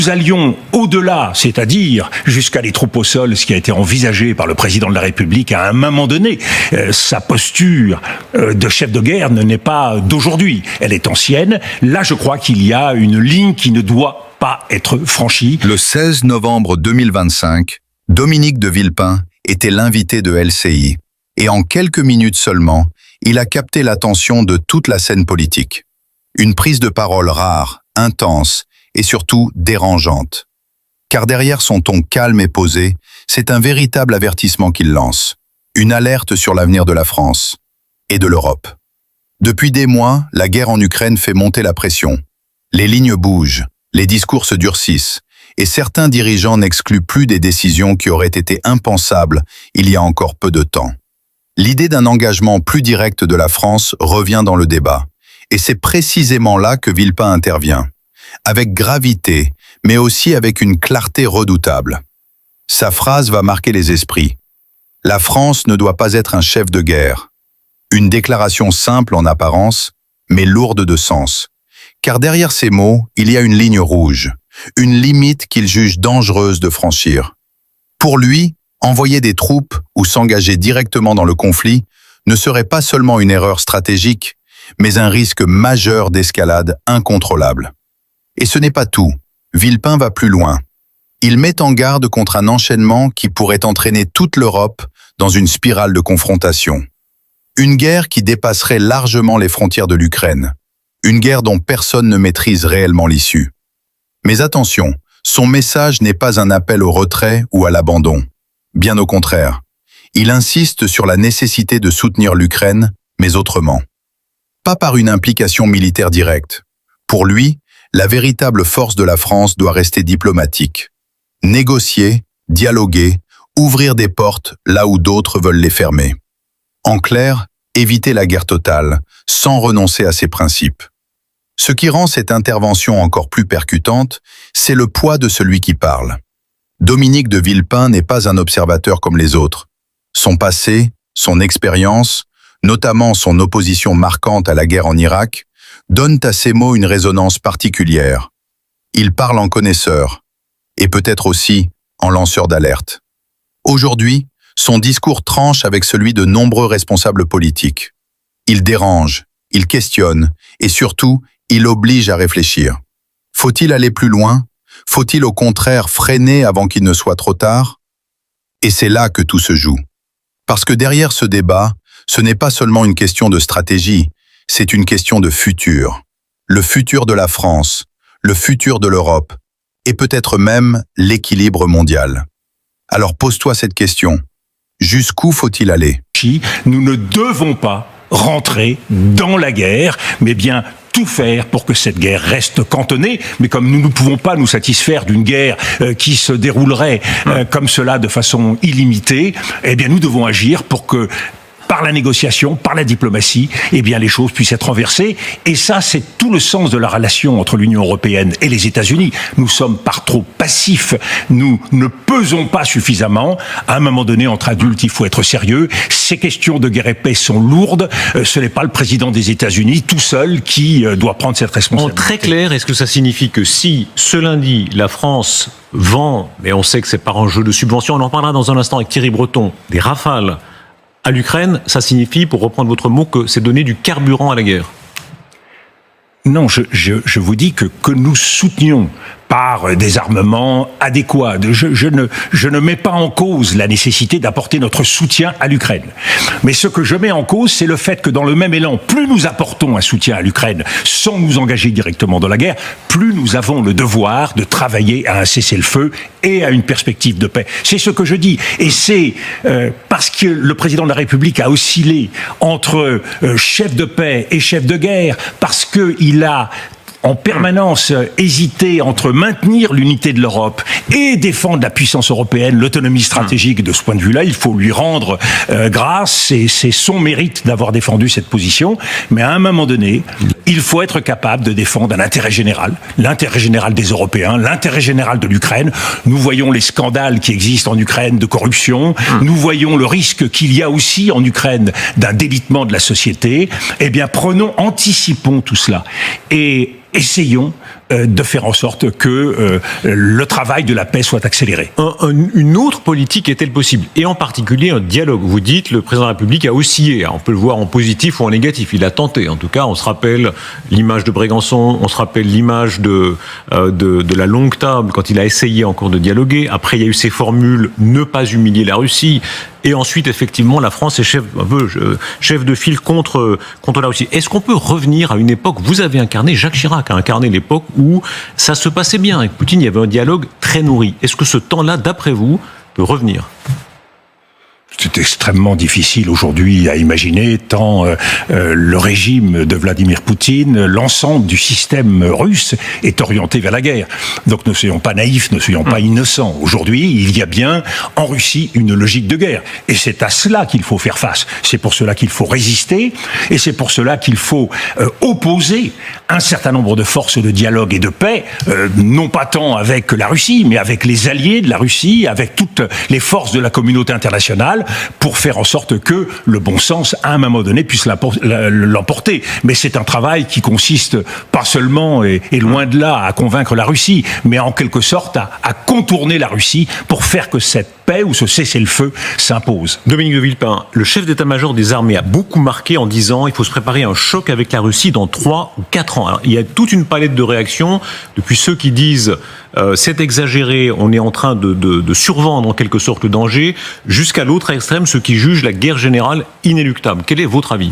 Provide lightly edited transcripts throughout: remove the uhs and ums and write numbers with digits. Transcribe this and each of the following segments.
nous allions au-delà, c'est-à-dire jusqu'à les troupes au sol, ce qui a été envisagé par le président de la République à un moment donné. Sa posture de chef de guerre n'est pas d'aujourd'hui, elle est ancienne. Là, je crois qu'il y a une ligne qui ne doit pas être franchie. Le 16 novembre 2025, Dominique de Villepin était l'invité de LCI. Et en quelques minutes seulement, il a capté l'attention de toute la scène politique. Une prise de parole rare, intense, et surtout dérangeante. Car derrière son ton calme et posé, c'est un véritable avertissement qu'il lance. Une alerte sur l'avenir de la France et de l'Europe. Depuis des mois, la guerre en Ukraine fait monter la pression. Les lignes bougent, les discours se durcissent, et certains dirigeants n'excluent plus des décisions qui auraient été impensables il y a encore peu de temps. L'idée d'un engagement plus direct de la France revient dans le débat, et c'est précisément là que Villepin intervient. Avec gravité, mais aussi avec une clarté redoutable. Sa phrase va marquer les esprits. La France ne doit pas être un chef de guerre. Une déclaration simple en apparence, mais lourde de sens. Car derrière ces mots, il y a une ligne rouge, une limite qu'il juge dangereuse de franchir. Pour lui, envoyer des troupes ou s'engager directement dans le conflit ne serait pas seulement une erreur stratégique, mais un risque majeur d'escalade incontrôlable. Et ce n'est pas tout. Villepin va plus loin. Il met en garde contre un enchaînement qui pourrait entraîner toute l'Europe dans une spirale de confrontation. Une guerre qui dépasserait largement les frontières de l'Ukraine. Une guerre dont personne ne maîtrise réellement l'issue. Mais attention, son message n'est pas un appel au retrait ou à l'abandon. Bien au contraire. Il insiste sur la nécessité de soutenir l'Ukraine, mais autrement. Pas par une implication militaire directe. Pour lui, la véritable force de la France doit rester diplomatique. Négocier, dialoguer, ouvrir des portes là où d'autres veulent les fermer. En clair, éviter la guerre totale, sans renoncer à ses principes. Ce qui rend cette intervention encore plus percutante, c'est le poids de celui qui parle. Dominique de Villepin n'est pas un observateur comme les autres. Son passé, son expérience, notamment son opposition marquante à la guerre en Irak, donnent à ces mots une résonance particulière. Il parle en connaisseur, et peut-être aussi en lanceur d'alerte. Aujourd'hui, son discours tranche avec celui de nombreux responsables politiques. Il dérange, il questionne, et surtout, il oblige à réfléchir. Faut-il aller plus loin? Faut-il au contraire freiner avant qu'il ne soit trop tard? Et c'est là que tout se joue. Parce que derrière ce débat, ce n'est pas seulement une question de stratégie, c'est une question de futur. Le futur de la France, le futur de l'Europe, et peut-être même l'équilibre mondial. Alors pose-toi cette question. Jusqu'où faut-il aller? Nous ne devons pas rentrer dans la guerre, mais bien tout faire pour que cette guerre reste cantonnée. Mais comme nous ne pouvons pas nous satisfaire d'une guerre qui se déroulerait comme cela de façon illimitée, eh bien nous devons agir pour que par la négociation, par la diplomatie, eh bien les choses puissent être renversées. Et ça, c'est tout le sens de la relation entre l'Union européenne et les États-Unis. Nous sommes par trop passifs, nous ne pesons pas suffisamment. À un moment donné, entre adultes, il faut être sérieux. Ces questions de guerre et paix sont lourdes. Ce n'est pas le président des États-Unis tout seul qui doit prendre cette responsabilité. En très clair, est-ce que ça signifie que si ce lundi, la France vend, mais on sait que c'est par un jeu de subvention, on en parlera dans un instant avec Thierry Breton, des Rafales à l'Ukraine, ça signifie, pour reprendre votre mot, que c'est donner du carburant à la guerre? Non, je vous dis que nous soutenions par des armements adéquats. Je ne mets pas en cause la nécessité d'apporter notre soutien à l'Ukraine. Mais ce que je mets en cause, c'est le fait que dans le même élan, plus nous apportons un soutien à l'Ukraine sans nous engager directement dans la guerre, plus nous avons le devoir de travailler à un cessez-le-feu et à une perspective de paix. C'est ce que je dis. Et c'est parce que le président de la République a oscillé entre chef de paix et chef de guerre, parce qu'il a en permanence hésiter entre maintenir l'unité de l'Europe et défendre la puissance européenne, l'autonomie stratégique. De ce point de vue-là, il faut lui rendre grâce, c'est son mérite d'avoir défendu cette position. Mais à un moment donné, il faut être capable de défendre l'intérêt général des Européens, l'intérêt général de l'Ukraine. Nous voyons les scandales qui existent en Ukraine de corruption. Nous voyons le risque qu'il y a aussi en Ukraine d'un délitement de la société. Eh bien, anticipons tout cela et essayons de faire en sorte que le travail de la paix soit accéléré. Une autre politique est-elle possible? Et en particulier un dialogue. Vous dites, le président de la République a oscillé. On peut le voir en positif ou en négatif. Il a tenté. En tout cas, on se rappelle l'image de Brégançon, on se rappelle l'image de la longue table quand il a essayé encore de dialoguer. Après, il y a eu ces formules « ne pas humilier la Russie ». Et ensuite, effectivement, la France est chef de file contre la Russie. Est-ce qu'on peut revenir à une époque, vous avez incarné, Jacques Chirac a incarné l'époque où ça se passait bien. Avec Poutine, il y avait un dialogue très nourri. Est-ce que ce temps-là, d'après vous, peut revenir ? C'est extrêmement difficile aujourd'hui à imaginer, tant le régime de Vladimir Poutine, l'ensemble du système russe est orienté vers la guerre. Donc ne soyons pas naïfs, ne soyons pas innocents. Aujourd'hui, il y a bien en Russie une logique de guerre. Et c'est à cela qu'il faut faire face. C'est pour cela qu'il faut résister. Et c'est pour cela qu'il faut opposer un certain nombre de forces de dialogue et de paix, non pas tant avec la Russie, mais avec les alliés de la Russie, avec toutes les forces de la communauté internationale, pour faire en sorte que le bon sens, à un moment donné, puisse l'emporter. Mais c'est un travail qui consiste pas seulement, et loin de là, à convaincre la Russie, mais en quelque sorte à contourner la Russie pour faire que cette paix ou ce cessez-le-feu s'impose. Dominique de Villepin, le chef d'état-major des armées a beaucoup marqué en disant il faut se préparer à un choc avec la Russie dans 3 ou 4 ans. Alors, il y a toute une palette de réactions, depuis ceux qui disent c'est exagéré, on est en train de survendre en quelque sorte le danger, jusqu'à l'autre extrême, ceux qui jugent la guerre générale inéluctable. Quel est votre avis ?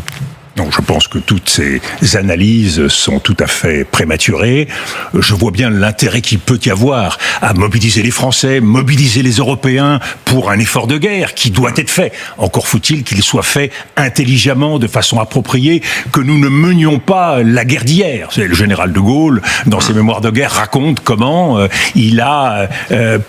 Non, je pense que toutes ces analyses sont tout à fait prématurées. Je vois bien l'intérêt qu'il peut y avoir à mobiliser les Français, mobiliser les Européens pour un effort de guerre qui doit être fait. Encore faut-il qu'il soit fait intelligemment, de façon appropriée, que nous ne menions pas la guerre d'hier. Le général de Gaulle, dans ses mémoires de guerre, raconte comment il a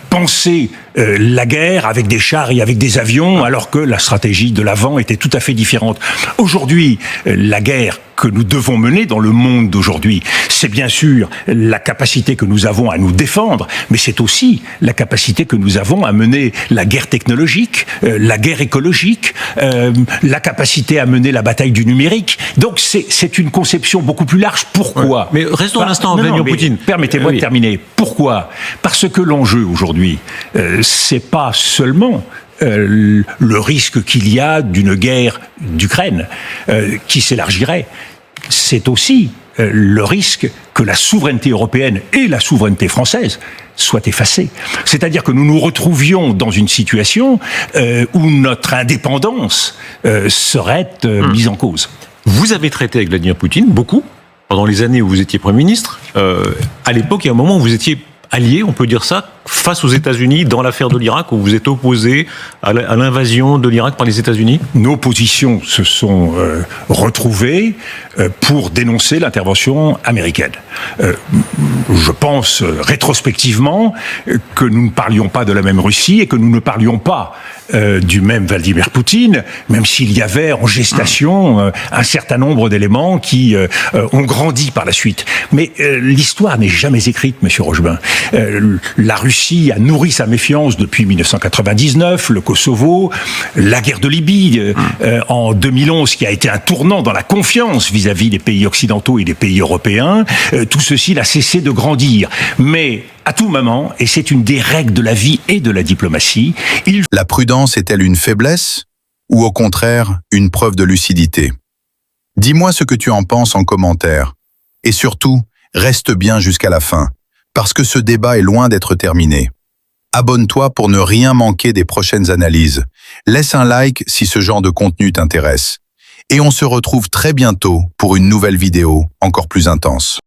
pensé la guerre avec des chars et avec des avions, alors que la stratégie de l'avant était tout à fait différente. Aujourd'hui, la guerre que nous devons mener dans le monde d'aujourd'hui, c'est bien sûr la capacité que nous avons à nous défendre, mais c'est aussi la capacité que nous avons à mener la guerre technologique, la guerre écologique, la capacité à mener la bataille du numérique. Donc c'est une conception beaucoup plus large. Pourquoi ? Mais restons un instant en Vladimir Poutine. Permettez-moi de terminer. Pourquoi ? Parce que l'enjeu aujourd'hui, c'est pas seulement le risque qu'il y a d'une guerre d'Ukraine qui s'élargirait, c'est aussi le risque que la souveraineté européenne et la souveraineté française soient effacées. C'est-à-dire que nous nous retrouvions dans une situation où notre indépendance serait mise en cause. Vous avez traité avec Vladimir Poutine beaucoup, pendant les années où vous étiez Premier ministre. À l'époque, il y a un moment où vous étiez allié, on peut dire ça, face aux États-Unis dans l'affaire de l'Irak, où vous êtes opposé à l'invasion de l'Irak par les États-Unis ? Nos positions se sont retrouvées pour dénoncer l'intervention américaine. Je pense rétrospectivement que nous ne parlions pas de la même Russie et que nous ne parlions pas du même Vladimir Poutine, même s'il y avait en gestation un certain nombre d'éléments qui ont grandi par la suite. Mais l'histoire n'est jamais écrite, Monsieur Rochebin. La Russie a nourri sa méfiance depuis 1999, le Kosovo, la guerre de Libye en 2011, qui a été un tournant dans la confiance vis-à-vis des pays occidentaux et des pays européens. Tout ceci n'a cessé de grandir. Mais à tout moment, et c'est une des règles de la vie et de la diplomatie, La prudence est-elle une faiblesse ou au contraire une preuve de lucidité ? Dis-moi ce que tu en penses en commentaire. Et surtout, reste bien jusqu'à la fin, parce que ce débat est loin d'être terminé. Abonne-toi pour ne rien manquer des prochaines analyses. Laisse un like si ce genre de contenu t'intéresse. Et on se retrouve très bientôt pour une nouvelle vidéo encore plus intense.